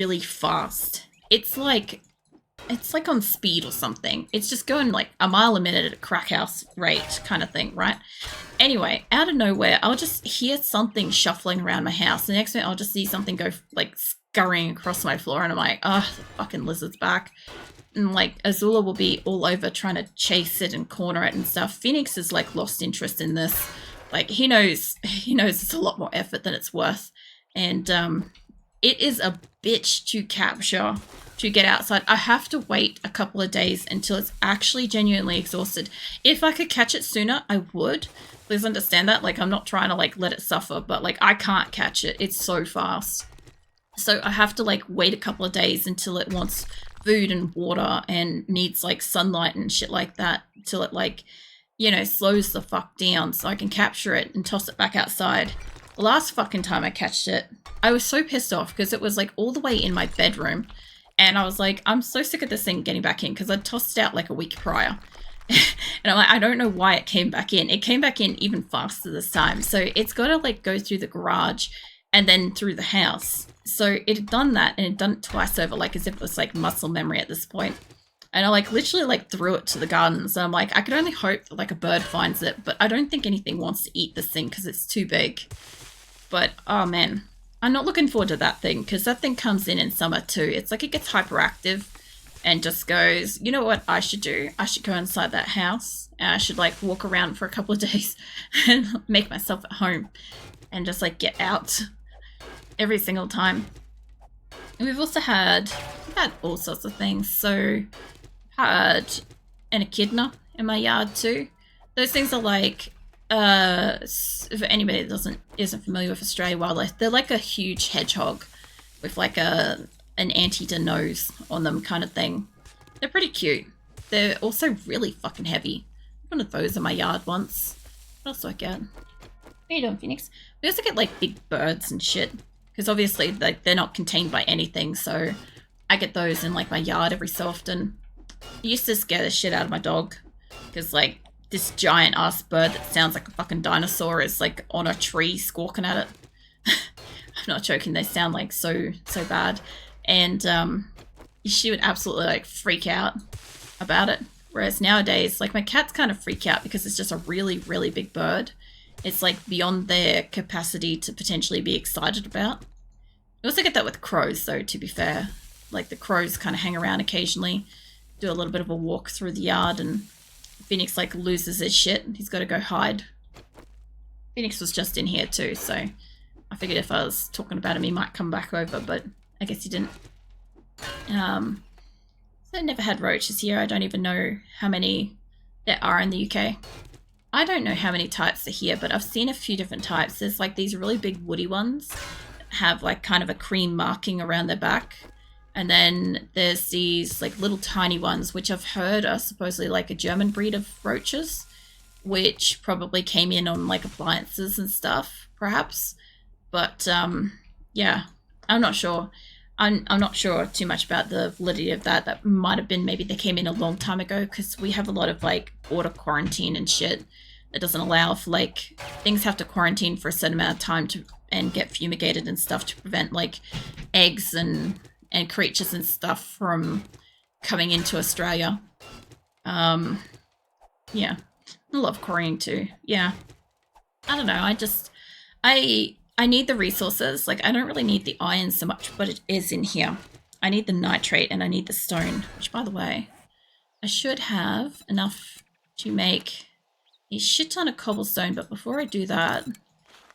really fast. It's like on speed or something. It's just going like a mile a minute at a crack house rate kind of thing, right? Anyway, out of nowhere, I'll just hear something shuffling around my house. The next minute, I'll just see something go like scurrying across my floor, and I'm like, oh, the fucking lizard's back. And like Azula will be all over trying to chase it and corner it and stuff. Phoenix has like lost interest in this. Like he knows it's a lot more effort than it's worth, and it is a bitch to capture to get outside. I have to wait a couple of days until it's actually genuinely exhausted. If I could catch it sooner, I would. Please understand that. Like, I'm not trying to like let it suffer, but like I can't catch it. It's so fast. So I have to like wait a couple of days until it wants food and water and needs like sunlight and shit like that till it like, slows the fuck down so I can capture it and toss it back outside. The last fucking time I catched it, I was so pissed off because it was like all the way in my bedroom. And I was like, I'm so sick of this thing getting back in because I tossed it out like a week prior. And I'm like, I don't know why it came back in. It came back in even faster this time. So it's got to like go through the garage and then through the house. So it had done that and it had done it twice over, like as if it was like muscle memory at this point. And I like literally like threw it to the gardens. And I'm like, I could only hope that like a bird finds it, but I don't think anything wants to eat this thing because it's too big. But oh man, I'm not looking forward to that thing because that thing comes in summer too. It's like it gets hyperactive and just goes, you know what I should do? I should go inside that house and I should like walk around for a couple of days and make myself at home and just like get out every single time. And we've had all sorts of things. So had an echidna in my yard too. Those things are like for anybody that isn't familiar with Australian wildlife, they're like a huge hedgehog with like an anteater nose on them kind of thing. They're pretty cute. They're also really fucking heavy. One of those in my yard once. What else do I get? What are you doing, Phoenix? We also get like big birds and shit because obviously like they're not contained by anything, so I get those in like my yard every so often. It used to scare the shit out of my dog because like this giant ass bird that sounds like a fucking dinosaur is like on a tree squawking at it. I'm not joking, they sound like so bad. And she would absolutely like freak out about it. Whereas nowadays, like my cats kind of freak out because it's just a really, really big bird. It's like beyond their capacity to potentially be excited about. I also get that with crows though, to be fair. Like the crows kind of hang around occasionally, do a little bit of a walk through the yard, and Phoenix like loses his shit. He's got to go hide. Phoenix was just in here too, so I figured if I was talking about him, he might come back over, but I guess he didn't. So I never had roaches here. I don't even know how many there are in the UK. I don't know how many types are here, but I've seen a few different types. There's like these really big woody ones that have like kind of a cream marking around their back. And then there's these like little tiny ones, which I've heard are supposedly like a German breed of roaches, which probably came in on like appliances and stuff, perhaps. But yeah, I'm not sure. I'm not sure too much about the validity of that. That might have been maybe they came in a long time ago because we have a lot of like auto quarantine and shit that doesn't allow for like things have to quarantine for a certain amount of time to and get fumigated and stuff to prevent like eggs and creatures and stuff from coming into Australia. Yeah, I love quarrying too. Yeah, I don't know. I need the resources. Like I don't really need the iron so much, but it is in here. I need the nitrate and I need the stone, which by the way, I should have enough to make a shit ton of cobblestone. But before I do that,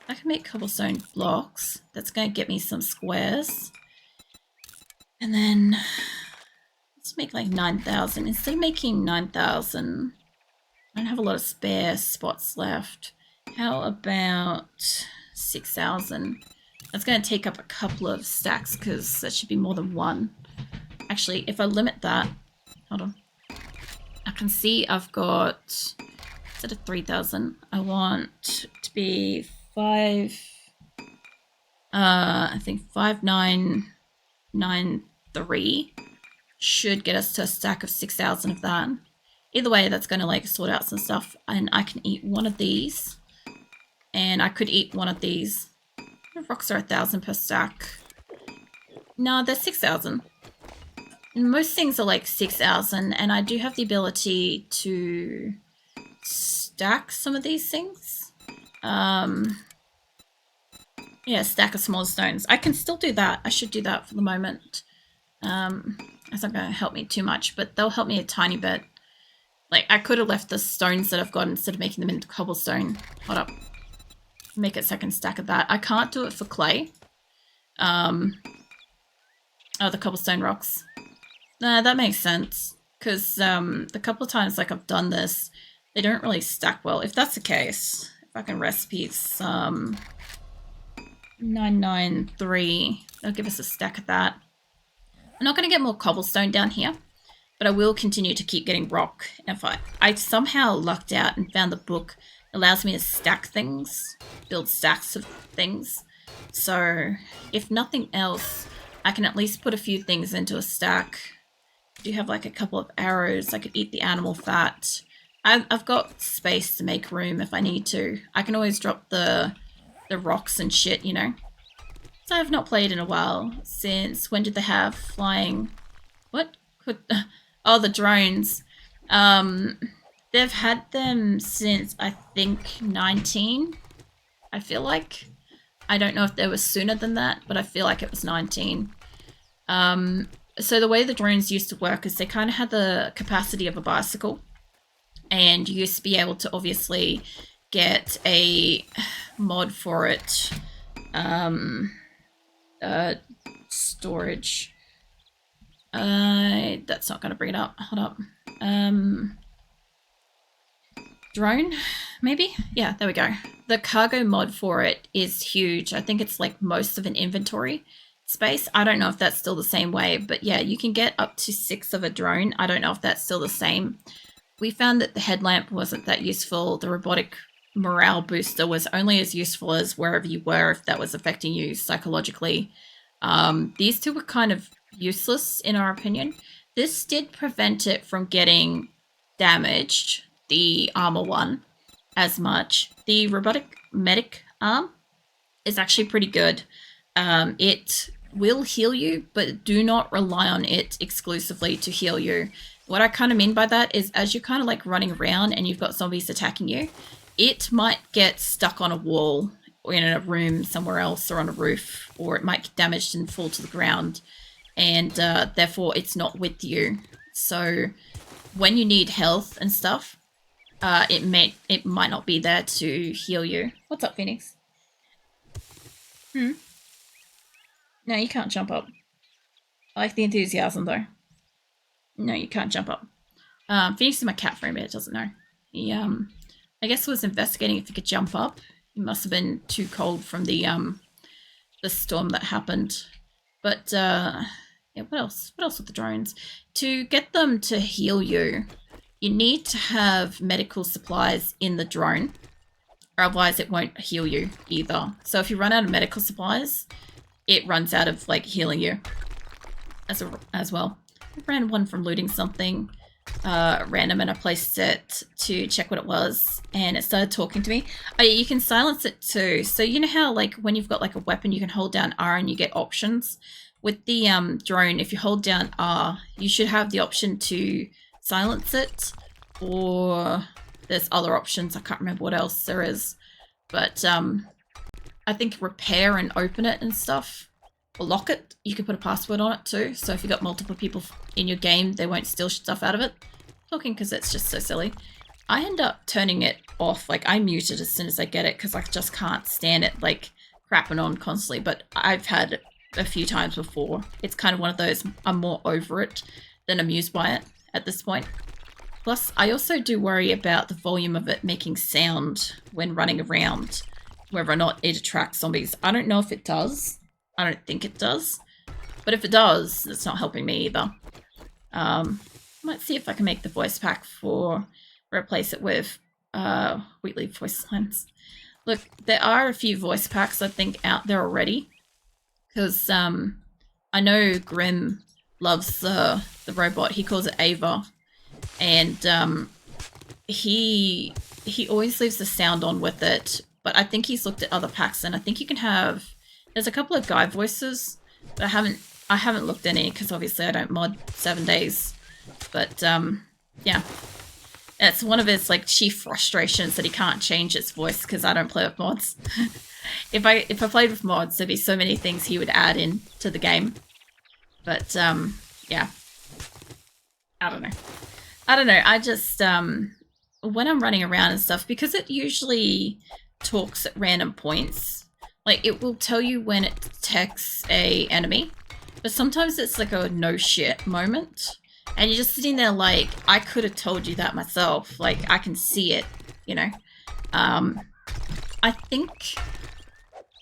I can make cobblestone blocks. That's going to get me some squares. And then let's make like 9,000. Instead of making 9,000, I don't have a lot of spare spots left. How about 6,000? That's going to take up a couple of stacks because that should be more than one. Actually, if I limit that, hold on. I can see I've got, instead of 3,000, I want to be I think 5,993 should get us to a stack of 6,000 of that. Either way, that's going to like sort out some stuff, and I can eat one of these, and I could eat one of these. The rocks are 1,000 per stack. No, they're 6,000. Most things are like 6,000, and I do have the ability to stack some of these things. Yeah, stack of small stones. I can still do that. I should do that for the moment. That's not going to help me too much, but they'll help me a tiny bit. Like, I could have left the stones that I've got instead of making them into cobblestone. Hold up. Make a second stack of that. I can't do it for clay. Oh, the cobblestone rocks. Nah, that makes sense. Because the couple of times like I've done this, they don't really stack well. If that's the case, if I can recipes 993, they'll give us a stack of that. I'm not going to get more cobblestone down here, but I will continue to keep getting rock. If I somehow lucked out and found the book that allows me to stack things, build stacks of things. So if nothing else, I can at least put a few things into a stack. I do have like a couple of arrows. I could eat the animal fat. I've got space to make room if I need to. I can always drop the rocks and shit, you know. So I've not played in a while. Since when did they have flying? What? Oh, the drones. They've had them since I think 19. I feel like. I don't know if they were sooner than that, but I feel like it was 19. So the way the drones used to work is they kind of had the capacity of a bicycle, and you used to be able to obviously get a mod for it. Storage. That's not going to bring it up. Hold up. Drone, maybe? Yeah, there we go. The cargo mod for it is huge. I think it's like most of an inventory space. I don't know if that's still the same way, but yeah, you can get up to 6 of a drone. I don't know if that's still the same. We found that the headlamp wasn't that useful. The robotic morale booster was only as useful as wherever you were if that was affecting you psychologically. These two were kind of useless in our opinion. This did prevent it from getting damaged, the armor one, as much. The robotic medic arm is actually pretty good. It will heal you, but do not rely on it exclusively to heal you. What I kind of mean by that is as you're kind of like running around and you've got zombies attacking you, it might get stuck on a wall or in a room somewhere else or on a roof, or it might get damaged and fall to the ground, and therefore it's not with you. So when you need health and stuff, it might not be there to heal you. What's up, Phoenix? No, you can't jump up. I like the enthusiasm though. No, you can't jump up. Phoenix is my cat for a bit, doesn't know. He I guess was investigating if he could jump up. He must have been too cold from the storm that happened. But yeah, what else? What else with the drones? To get them to heal you, you need to have medical supplies in the drone, or otherwise it won't heal you either. So if you run out of medical supplies, it runs out of like healing you as well. I ran one from looting something random, and I placed it to check what it was, and it started talking to me. Oh, yeah, you can silence it too. So you know how like when you've got like a weapon, you can hold down R and you get options. With the drone, if you hold down R, you should have the option to silence it, or there's other options. I can't remember what else there is, but I think repair and open it and stuff, or lock it. You can put a password on it too, so if you've got multiple people in your game, they won't steal stuff out of it. Talking because it's just so silly. I end up turning it off. Like, I mute it as soon as I get it because I just can't stand it like crapping on constantly, but I've had it a few times before. It's kind of one of those, I'm more over it than amused by it at this point. Plus, I also do worry about the volume of it making sound when running around, whether or not it attracts zombies. I don't know if it does. I don't think it does. But if it does, it's not helping me either. Might see if I can make the voice pack for replace it with Wheatley voice lines. Look, there are a few voice packs I think out there already. Because I know Grim loves the robot. He calls it Ava. And he always leaves the sound on with it. But I think he's looked at other packs, and I think you can have... There's a couple of guy voices, but I haven't looked any because obviously I don't mod 7 days. But yeah, it's one of his like chief frustrations that he can't change his voice because I don't play with mods. If I played with mods, there'd be so many things he would add in to the game. But yeah, I don't know. I just when I'm running around and stuff, because it usually talks at random points, like it will tell you when it detects a enemy, but sometimes it's like a no shit moment, and you're just sitting there like, I could have told you that myself. Like I can see it, you know. I think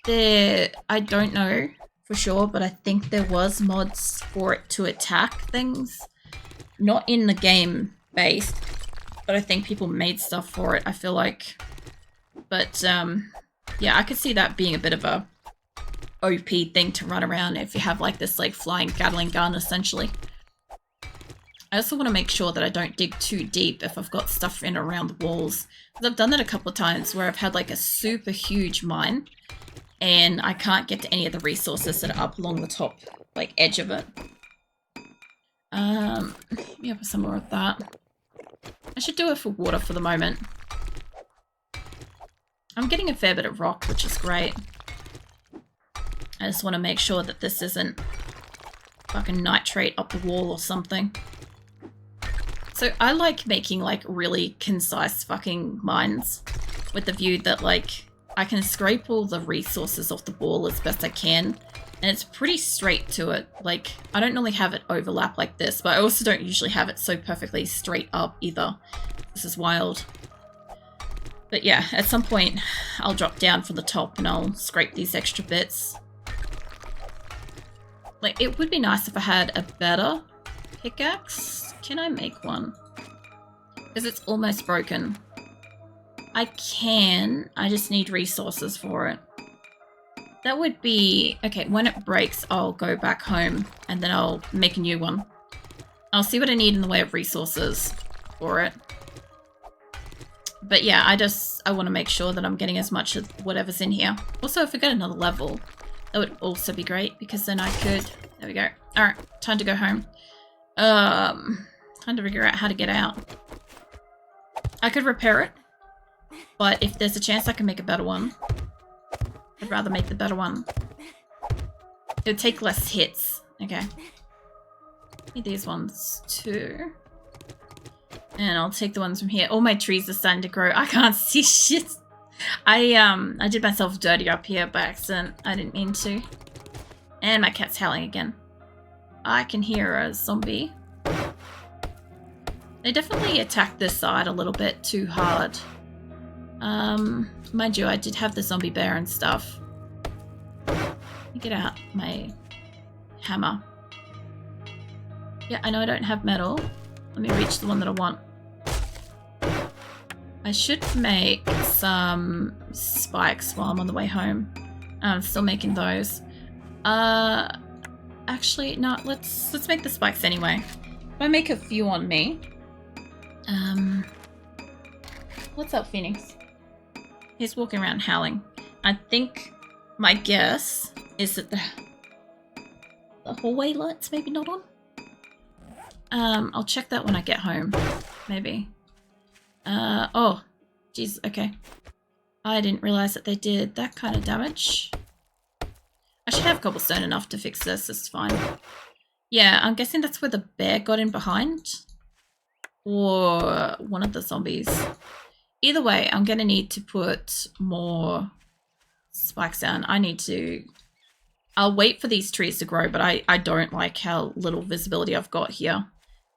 I don't know for sure, but I think there was mods for it to attack things, not in the game base, but I think people made stuff for it, I feel like. But yeah, I could see that being a bit of a OP thing to run around if you have like this like flying Gatling gun essentially. I also want to make sure that I don't dig too deep if I've got stuff in around the walls, because I've done that a couple of times where I've had like a super huge mine and I can't get to any of the resources that are up along the top like edge of it. Yeah, put some more of that. I should do it for water for the moment. I'm getting a fair bit of rock, which is great. I just want to make sure that this isn't fucking nitrate up the wall or something. So I like making like really concise fucking mines with the view that like I can scrape all the resources off the wall as best I can. And it's pretty straight to it. Like, I don't normally have it overlap like this, but I also don't usually have it so perfectly straight up either. This is wild. But yeah, at some point, I'll drop down from the top and I'll scrape these extra bits. Like, it would be nice if I had a better pickaxe. Can I make one? Because it's almost broken. I can, I just need resources for it. That would be... Okay, when it breaks, I'll go back home and then I'll make a new one. I'll see what I need in the way of resources for it. But yeah, I want to make sure that I'm getting as much of whatever's in here. Also, if I get another level, that would also be great because then I could... There we go. Alright, time to go home. Time to figure out how to get out. I could repair it, but if there's a chance I can make a better one, I'd rather make the better one. It would take less hits. Okay. Need these ones too. And I'll take the ones from here. All my trees are starting to grow. I can't see shit. I did myself dirty up here by accident. I didn't mean to. And my cat's howling again. I can hear a zombie. They definitely attacked this side a little bit too hard. Mind you, I did have the zombie bear and stuff. Let me get out my hammer. Yeah, I know I don't have metal. Let me reach the one that I want. I should make some spikes while I'm on the way home. I'm still making those. Actually, no, let's make the spikes anyway. If I make a few on me. What's up, Phoenix? He's walking around howling. I think my guess is that the hallway light's maybe not on. I'll check that when I get home, maybe. Oh, jeez, okay. I didn't realize that they did that kind of damage. I should have cobblestone enough to fix this, it's fine. Yeah, I'm guessing that's where the bear got in behind. Or one of the zombies. Either way, I'm gonna need to put more spikes down. I'll wait for these trees to grow, but I don't like how little visibility I've got here.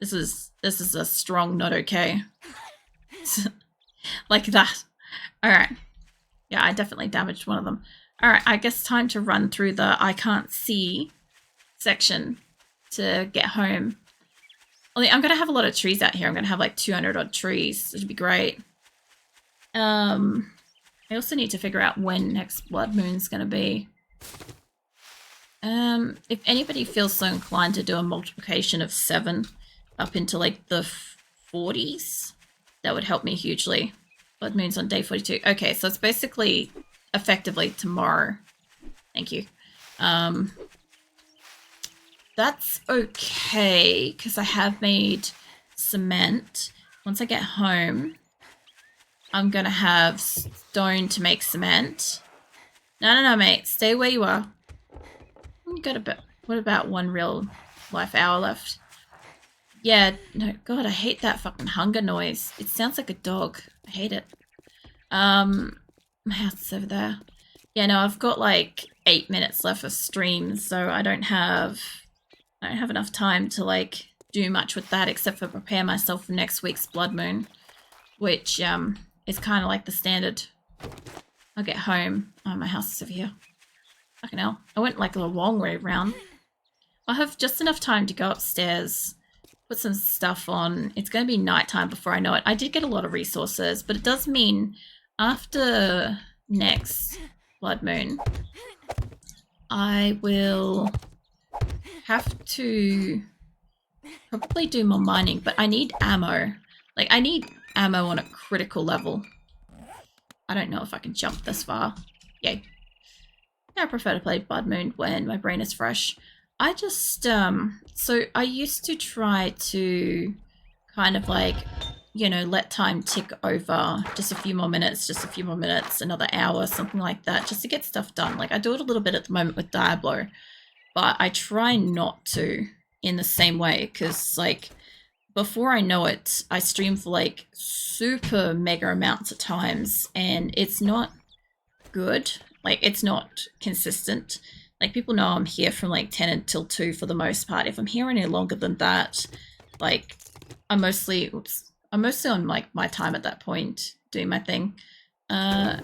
This is a strong not okay. Like that. Alright. Yeah, I definitely damaged one of them. Alright, I guess time to run through the I can't see section to get home. I'm going to have a lot of trees out here. I'm going to have like 200 odd trees. It'd be great. I also need to figure out when next blood moon's going to be. If anybody feels so inclined to do a multiplication of 7 up into like the 40s, that would help me hugely. Blood moon's on day 42. Okay, so it's basically effectively tomorrow. Thank you. that's okay, because I have made cement. Once I get home, I'm going to have stone to make cement. No, mate. Stay where you are. What about one real life hour left? Yeah, no, God, I hate that fucking hunger noise. It sounds like a dog. I hate it. My house is over there. Yeah, no, I've got like 8 minutes left of stream, so I don't have enough time to like do much with that except for prepare myself for next week's Blood Moon, which is kind of like the standard. I'll get home. Oh, my house is over here. Fucking hell. I went like a long way around. I'll have just enough time to go upstairs, put some stuff on. It's going to be nighttime before I know it. I did get a lot of resources, but it does mean after next Blood Moon, I will have to probably do more mining, but I need ammo. Like, I need ammo on a critical level. I don't know if I can jump this far. Yay. Yeah, I prefer to play Blood Moon when my brain is fresh. I just, so I used to try to kind of like, you know, let time tick over just a few more minutes, another hour, something like that, just to get stuff done. Like, I do it a little bit at the moment with Diablo, but I try not to in the same way, because, like, before I know it, I stream for, like, super mega amounts of times, and it's not good. Like, it's not consistent. Like, people know I'm here from, like, 10 until 2 for the most part. If I'm here any longer than that, like, I'm mostly on, like, my time at that point, doing my thing. But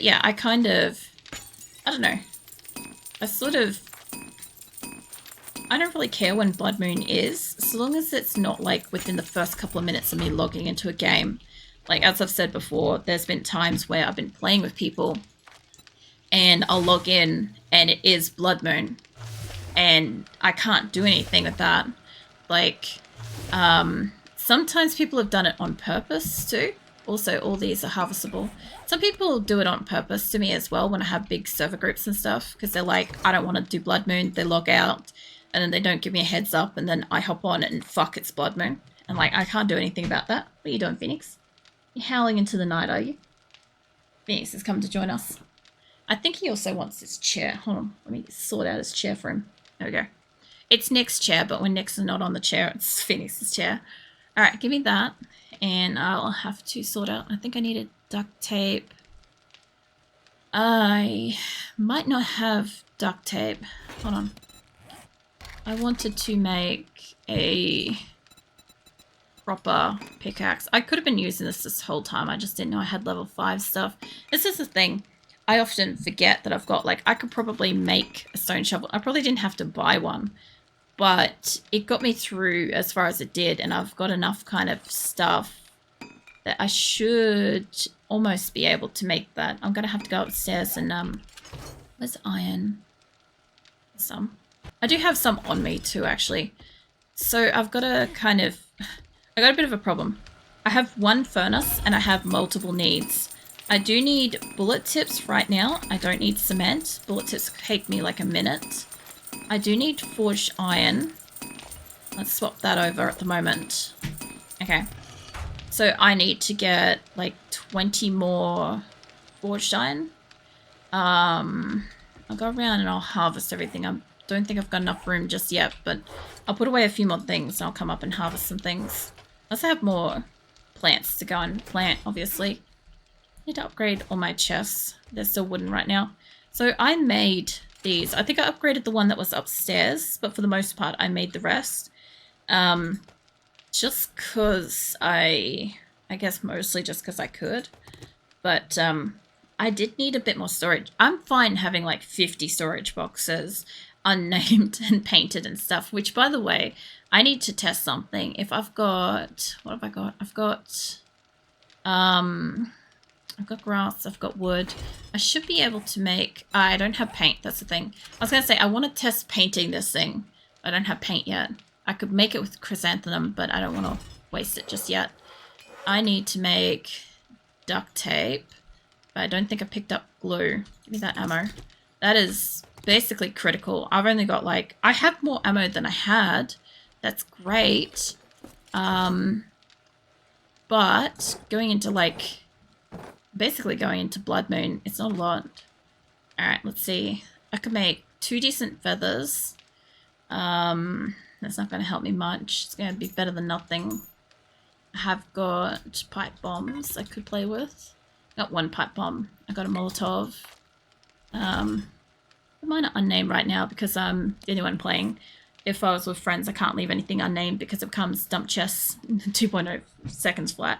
yeah, I kind of, I don't know. I don't really care when Blood Moon is, so long as it's not, like, within the first couple of minutes of me logging into a game. Like, as I've said before, there's been times where I've been playing with people and I'll log in and it is Blood Moon and I can't do anything with that. Like, sometimes people have done it on purpose too. Also, all these are harvestable. Some people do it on purpose to me as well when I have big server groups and stuff, because they're like, I don't want to do Blood Moon. They log out and then they don't give me a heads up, and then I hop on and fuck, it's Blood Moon. And like, I can't do anything about that. What are you doing, Phoenix? You're howling into the night, are you? Phoenix has come to join us. I think he also wants his chair. Hold on, let me sort out his chair for him. There we go. It's Nick's chair, but when Nick's not on the chair, it's Phoenix's chair. All right, give me that, and I'll have to sort out. I think I needed duct tape. I might not have duct tape. Hold on. I wanted to make a proper pickaxe. I could have been using this whole time. I just didn't know I had level 5 stuff. This is the thing. I often forget that I've got, like, I could probably make a stone shovel. I probably didn't have to buy one, but it got me through as far as it did, and I've got enough kind of stuff that I should almost be able to make that. I'm gonna have to go upstairs and where's iron? Some. I do have some on me too, actually. So I've got a kind of, I got a bit of a problem. I have one furnace and I have multiple needs. I do need bullet tips right now. I don't need cement. Bullet tips take me like a minute. I do need forged iron. Let's swap that over at the moment. Okay. So I need to get like 20 more forged iron. I'll go around and I'll harvest everything. I don't think I've got enough room just yet, but I'll put away a few more things and I'll come up and harvest some things. I also have more plants to go and plant, obviously. I need to upgrade all my chests. They're still wooden right now. So I made these. I think I upgraded the one that was upstairs, but for the most part I made the rest. Just because I guess mostly just because I could. But I did need a bit more storage. I'm fine having like 50 storage boxes, unnamed and painted and stuff, which, by the way, I need to test something. If I've got, what have I got? I've got grass, I've got wood. I should be able to make, I don't have paint, that's the thing. I was going to say, I want to test painting this thing. I don't have paint yet. I could make it with chrysanthemum, but I don't want to waste it just yet. I need to make duct tape, but I don't think I picked up glue. Give me that ammo. That is basically critical. I've only got like, I have more ammo than I had. That's great. But going into like, basically going into Blood Moon, it's not a lot. Alright, let's see. I can make 2 decent feathers. That's not going to help me much. It's going to be better than nothing. I have got pipe bombs I could play with. Got 1 pipe bomb. I got a Molotov. Mine are unnamed right now because I'm the only one playing. If I was with friends, I can't leave anything unnamed because it becomes dump chests 2.0 seconds flat.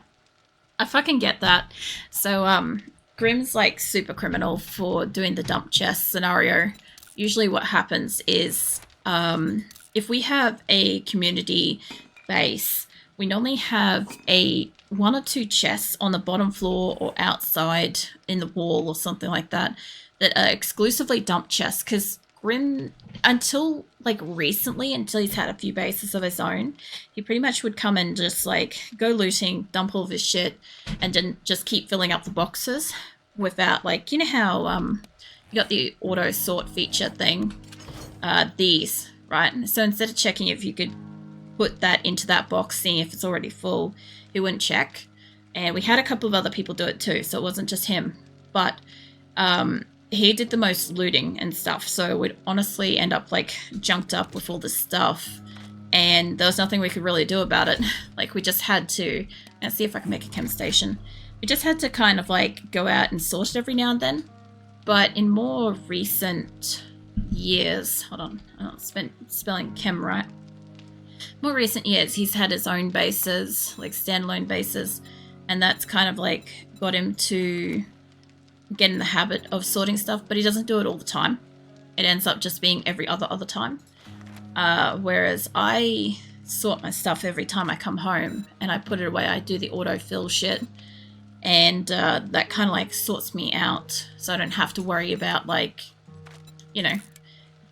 I fucking get that. So, Grim's like super criminal for doing the dump chest scenario. Usually what happens is, if we have a community base, we normally have 1 or 2 chests on the bottom floor or outside in the wall or something like that are exclusively dump chests, because Grim, until like recently, until he's had a few bases of his own, he pretty much would come and just like go looting, dump all of his shit, and then just keep filling up the boxes without, like, you know how you got the auto sort feature thing, these, right? So instead of checking if you could put that into that box, seeing if it's already full, he wouldn't check. And we had a couple of other people do it too, so it wasn't just him. But he did the most looting and stuff, so we'd honestly end up like junked up with all this stuff, and there was nothing we could really do about it. Like, we just had to, let's see if I can make a chem station. We just had to kind of like go out and sort it every now and then. But in more recent years, hold on, I'm not spelling chem right. More recent years, he's had his own bases, like standalone bases, and that's kind of like got him to get in the habit of sorting stuff, but he doesn't do it all the time. It ends up just being every other time. Whereas I sort my stuff every time I come home and I put it away. I do the autofill shit, and that kind of like sorts me out, so I don't have to worry about, like, you know,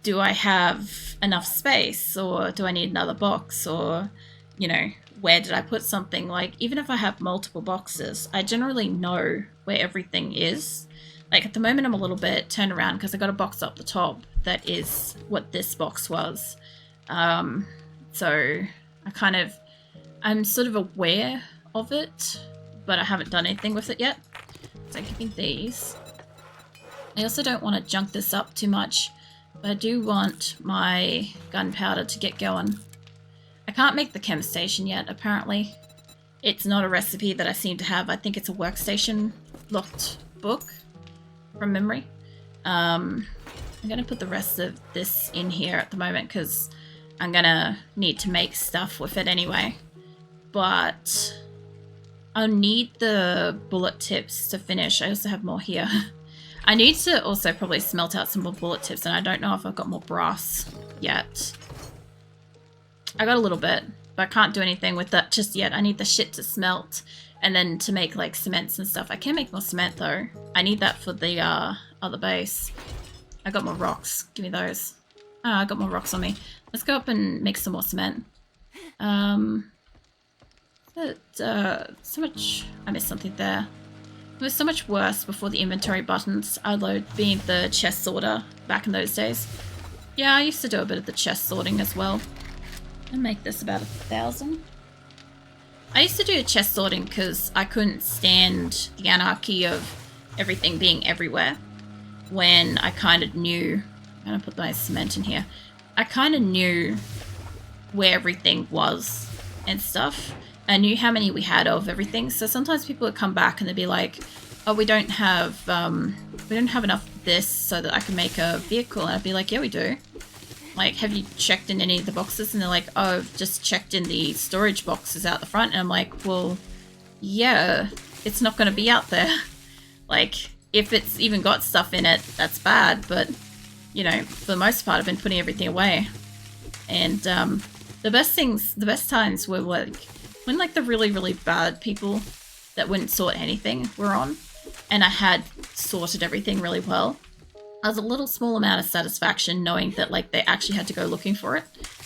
do I have enough space, or do I need another box, or, you know, where did I put something? Like, even if I have multiple boxes, I generally know where everything is. Like, at the moment I'm a little bit turned around because I got a box up the top that is what this box was. So I'm sort of aware of it, but I haven't done anything with it yet. So I'm keeping these. I also don't want to junk this up too much, but I do want my gunpowder to get going. I can't make the chem station yet, apparently. It's not a recipe that I seem to have. I think it's a workstation locked book from memory. I'm going to put the rest of this in here at the moment because I'm going to need to make stuff with it anyway. But I'll need the bullet tips to finish. I also have more here. I need to also probably smelt out some more bullet tips, and I don't know if I've got more brass yet. I got a little bit, but I can't do anything with that just yet. I need the shit to smelt, and then to make like cements and stuff. I can make more cement though. I need that for the other base. I got more rocks. Give me those. Ah, I got more rocks on me. Let's go up and make some more cement. So much. I missed something there. It was so much worse before the inventory buttons I load being the chest sorter back in those days. Yeah, I used to do a bit of the chest sorting as well. And make this about 1,000. I used to do chest sorting because I couldn't stand the anarchy of everything being everywhere. When I kind of knew, I'm gonna put my cement in here. I kind of knew where everything was and stuff. I knew how many we had of everything. So sometimes people would come back and they'd be like, "Oh, we don't have enough of this so that I can make a vehicle." And I'd be like, "Yeah, we do. Like, have you checked in any of the boxes?" And they're like, "Oh, I've just checked in the storage boxes out the front." And I'm like, "Well, yeah, it's not going to be out there. Like, if it's even got stuff in it, that's bad. But, you know, for the most part, I've been putting everything away." And the best times were like when like the really, really bad people that wouldn't sort anything were on, and I had sorted everything really well. I was a little small amount of satisfaction knowing that like they actually had to go looking for it.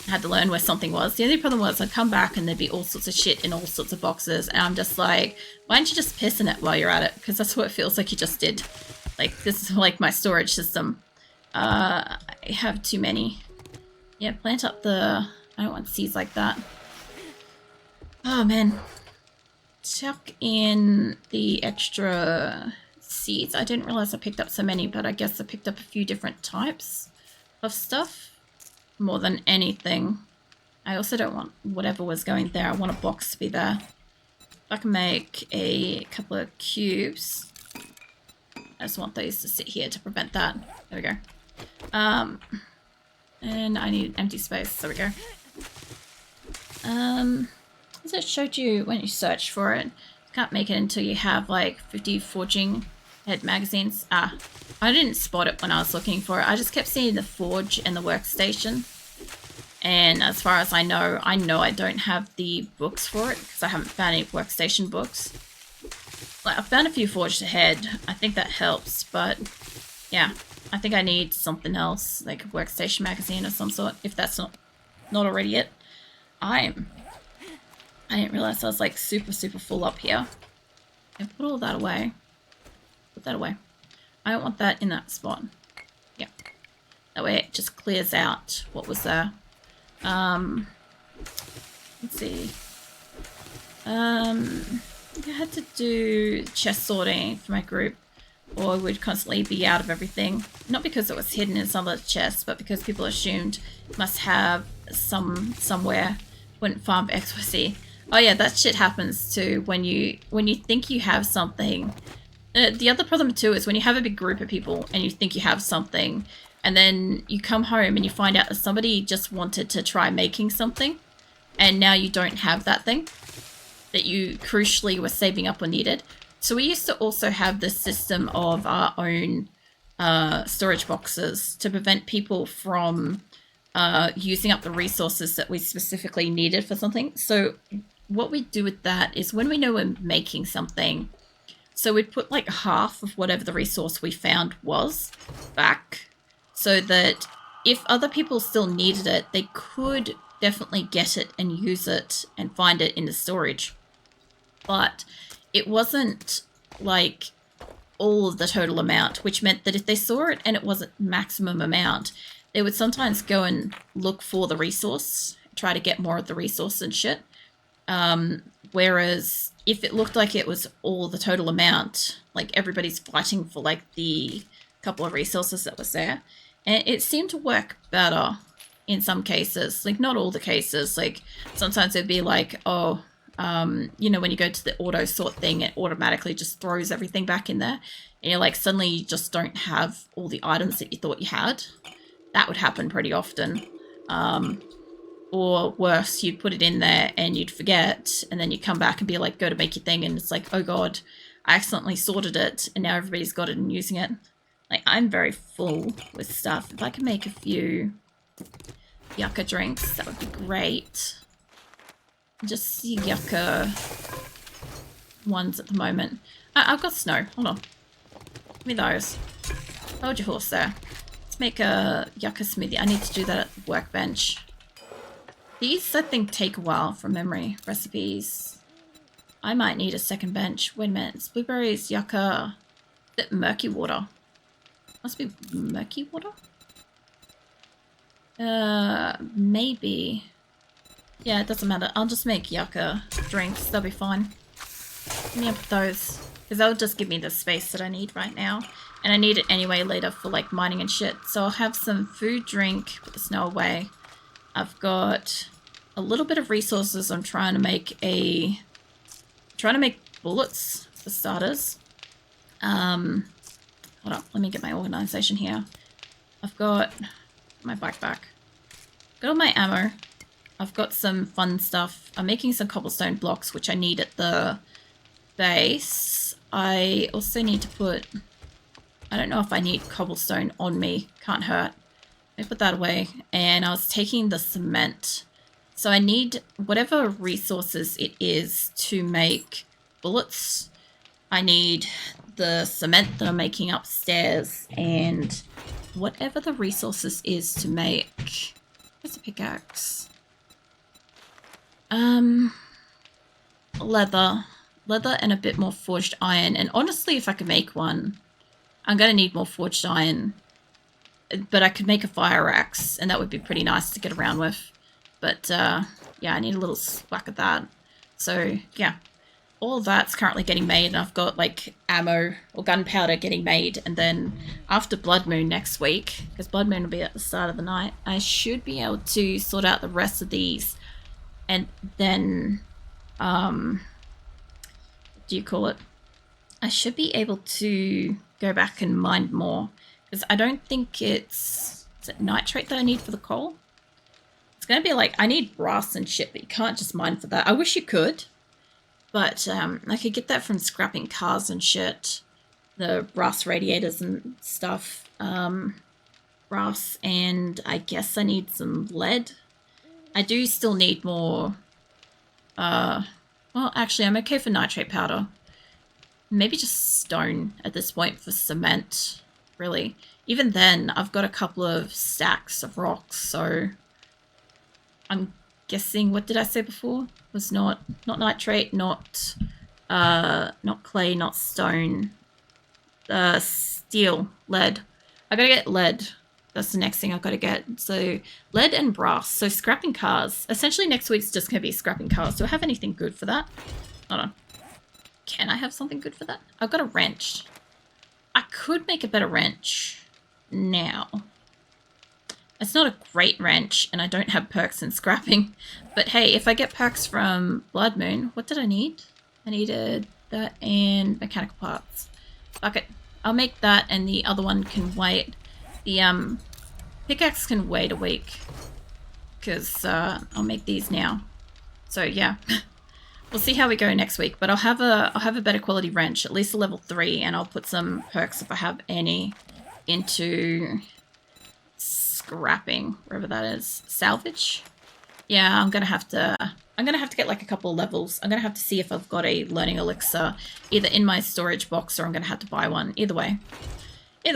I had to learn where something was. The only problem was I'd come back and there'd be all sorts of shit in all sorts of boxes, and I'm just like, why don't you just piss in it while you're at it? Because that's what it feels like you just did. Like, this is like my storage system. I have too many. Yeah, plant up the... I don't want seeds like that. Oh, man. Chuck in the extra seeds. I didn't realize I picked up so many, but I guess I picked up a few different types of stuff. More than anything. I also don't want whatever was going there. I want a box to be there. I can make a couple of cubes. I just want those to sit here to prevent that. There we go. And I need empty space. There we go. As it showed you when you search for it, you can't make it until you have like 50 forging head magazines. I didn't spot it when I was looking for it. I just kept seeing the forge and the workstation. And as far as I know I don't have the books for it because I haven't found any workstation books. Like, I found a few forged ahead. I think that helps, but yeah, I think I need something else, like a workstation magazine of some sort, if that's not already it. I didn't realize I was like super full up here. Okay, put all that away. Put that away. I don't want that in that spot. Yeah. That way it just clears out what was there. Let's see. I had to do chest sorting for my group, or it would constantly be out of everything. Not because it was hidden in some of the chests, but because people assumed it must have somewhere. Wouldn't farm XYZ. Oh yeah, that shit happens too when you think you have something. The other problem too is when you have a big group of people and you think you have something, and then you come home and you find out that somebody just wanted to try making something, and now you don't have that thing that you crucially were saving up or needed. So we used to also have this system of our own storage boxes to prevent people from using up the resources that we specifically needed for something. So what we do with that is when we know we're making something, so we'd put like half of whatever the resource we found was back, so that if other people still needed it, they could definitely get it and use it and find it in the storage. But it wasn't like all of the total amount, which meant that if they saw it and it wasn't maximum amount, they would sometimes go and look for the resource, try to get more of the resource and shit. Whereas if it looked like it was all the total amount, like everybody's fighting for like the couple of resources that was there, and it seemed to work better in some cases. Like not all the cases. Like sometimes it'd be like, oh, you know, when you go to the auto sort thing, it automatically just throws everything back in there, and you're like, suddenly you just don't have all the items that you thought you had. That would happen pretty often. Or worse, you'd put it in there and you'd forget, and then you come back and be like, go to make your thing, and it's like, oh god, I accidentally sorted it, and now everybody's got it and using it. Like, I'm very full with stuff. If I could make a few yucca drinks, that would be great. Just see yucca ones at the moment. I've got snow. Hold on. Give me those. Hold your horse there. Let's make a yucca smoothie. I need to do that at the workbench. These, I think, take a while from memory. Recipes. I might need a second bench. Wait a minute. It's blueberries, yucca. Is it murky water? Must be murky water? Maybe. Yeah, it doesn't matter. I'll just make yucca drinks. They'll be fine. Give me up with those. Because that'll just give me the space that I need right now. And I need it anyway later for like mining and shit. So I'll have some food, drink, put the snow away. I've got a little bit of resources. I'm trying to make bullets for starters. Hold up, let me get my organization here. I've got my backpack. Got all my ammo. I've got some fun stuff. I'm making some cobblestone blocks, which I need at the base. I also need to put... I don't know if I need cobblestone on me. Can't hurt. Let me put that away. And I was taking the cement. So I need whatever resources it is to make bullets. I need the cement that I'm making upstairs. And whatever the resources is to make... Where's the pickaxe? Leather and a bit more forged iron. And honestly, if I could make one, I'm going to need more forged iron. but I could make a fire axe, and that would be pretty nice to get around with. But yeah, I need a little whack of that. So yeah, all that's currently getting made, and I've got like ammo or gunpowder getting made, and then after Blood Moon next week, because Blood Moon will be at the start of the night, I should be able to sort out the rest of these, and then what do you call it? I should be able to go back and mine more, because I don't think is it nitrate that I need for the coal? It's going to be like, I need brass and shit, but you can't just mine for that. I wish you could, but I could get that from scrapping cars and shit. The brass radiators and stuff. Brass, and I guess I need some lead. I do still need more. Well, actually, I'm okay for nitrate powder. Maybe just stone at this point for cement, really. Even then, I've got a couple of stacks of rocks, so I'm guessing, what did I say before? It was not nitrate, not clay, not stone. Steel, lead. I gotta get lead. That's the next thing I've got to get. So lead and brass. So scrapping cars. Essentially next week's just going to be scrapping cars. Do I have anything good for that? Hold on. Can I have something good for that? I've got a wrench. I could make a better wrench now. It's not a great wrench, and I don't have perks in scrapping. But hey, if I get perks from Blood Moon, what did I need? I needed that and mechanical parts. Fuck it. I'll make that, and the other one can wait. The pickaxe can wait a week, because I'll make these now. So yeah. We'll see how we go next week, but I'll have a better quality wrench, at least a level 3, and I'll put some perks, if I have any, into scrapping, wherever that is. Salvage? Yeah, I'm gonna have to get like a couple of levels. I'm gonna have to see if I've got a learning elixir either in my storage box, or I'm gonna have to buy one. Either way.